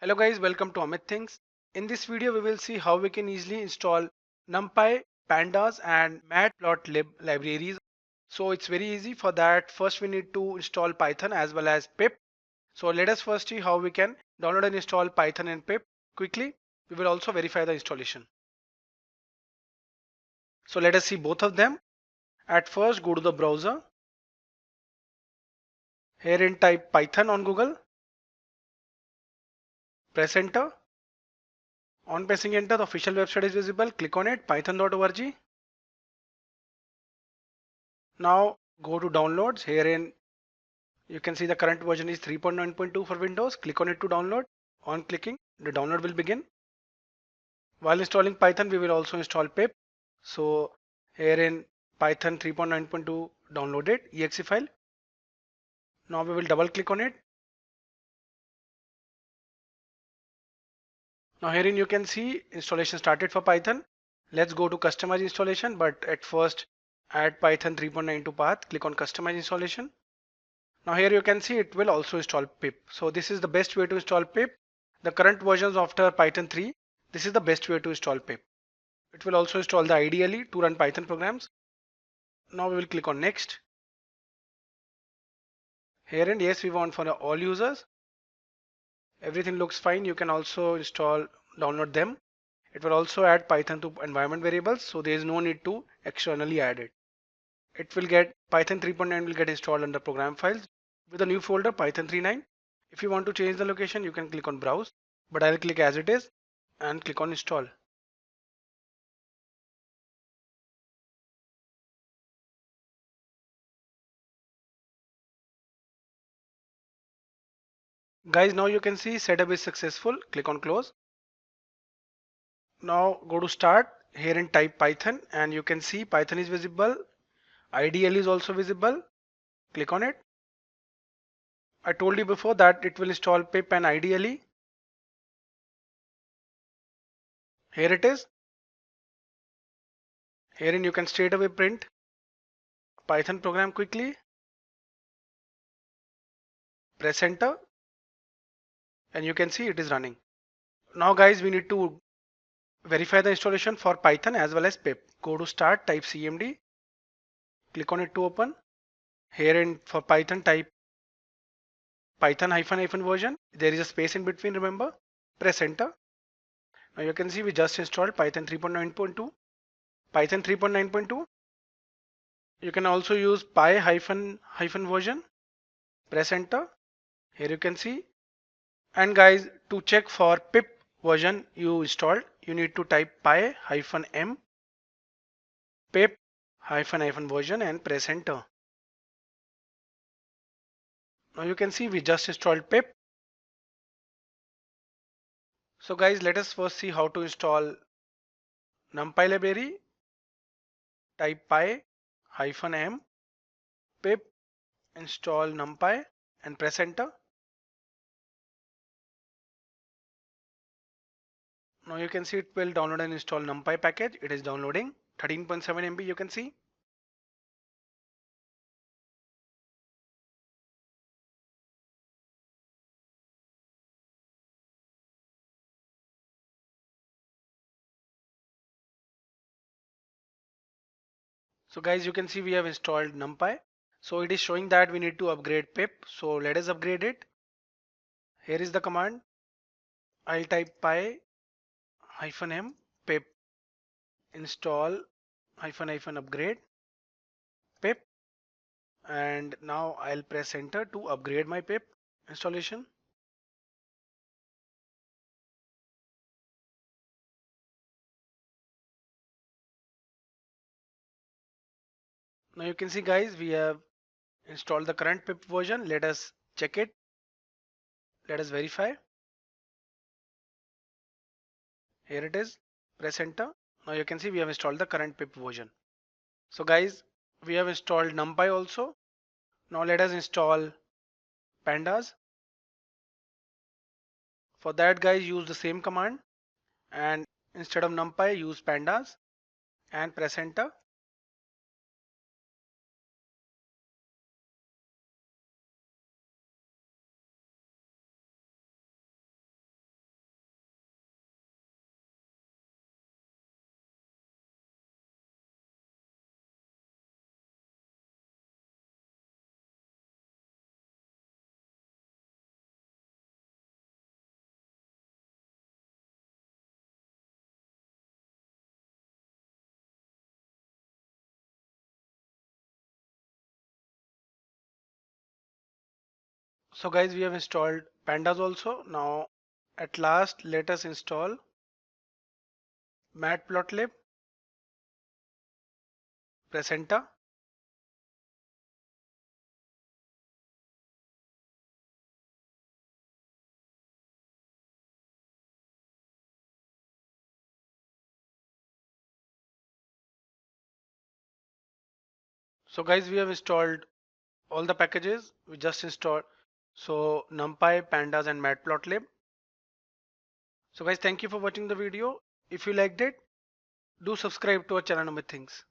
Hello guys, welcome to Amit Things. In this video we will see how we can easily install numpy, pandas and matplotlib libraries. So it's very easy. For that first we need to install Python as well as pip. So let us first see how we can download and install Python and pip quickly. We will also verify the installation. So let us see both of them. At first go to the browser. Herein type Python on Google. Press enter. On pressing enter, the official website is visible. Click on it, python.org. Now go to downloads. Herein you can see the current version is 3.9.2 for Windows. Click on it to download. On clicking, the download will begin. While installing Python, we will also install pip. So here in Python 3.9.2 downloaded exe file. Now we will double click on it. Now herein you can see installation started for Python. Let's go to customize installation, but at first add Python 3.92 path. Click on customize installation. Now here you can see it will also install pip. So this is the best way to install pip. The current versions after Python 3, this is the best way to install pip. It will also install the IDLE to run Python programs. Now we will click on next. Here and yes, we want for all users. Everything looks fine. You can also download them. It will also add Python to environment variables. So there is no need to externally add it. It will get Python 3.9 will get installed under program files with a new folder Python 3.9. If you want to change the location, you can click on browse, but I'll click as it is and click on install. Guys, now you can see setup is successful. Click on close. Now go to start here and type Python and you can see Python is visible. IDL is also visible. Click on it. I told you before that it will install pip and IDLE. Here it is. Herein you can straight away print Python program quickly. Press enter and you can see it is running. Now guys, we need to verify the installation for Python as well as pip. Go to start, type cmd, click on it to open. Here in for Python type Python hyphen version. There is a space in between, remember. Press enter. Now you can see we just installed Python 3.9.2. Python 3.9.2. You can also use py hyphen version. Press enter. Here you can see. And guys, to check for pip version you installed, you need to type py hyphen m pip hyphen version and press enter. Now you can see we just installed pip. So guys, let us first see how to install numpy library. Type py hyphen m pip install numpy and press enter. Now you can see it will download and install numpy package. It is downloading 13.7 MB you can see. So guys, you can see we have installed numpy. So it is showing that we need to upgrade pip. So let us upgrade it. Here is the command. I'll type py hyphen m pip install hyphen upgrade pip, and now I'll press enter to upgrade my pip installation. Now you can see guys, we have installed the current pip version. Let us check it. Let us verify. Here it is. Press enter. Now you can see we have installed the current pip version. So guys, we have installed numpy also. Now let us install pandas. For that guys, use the same command and instead of numpy use pandas and press enter. So guys, we have installed pandas also. Now at last let us install matplotlib. Press enter. So guys, we have installed all the packages we just installed. So numpy, pandas and matplotlib. So guys, thank you for watching the video. If you liked it, do subscribe to our channel Amit Things.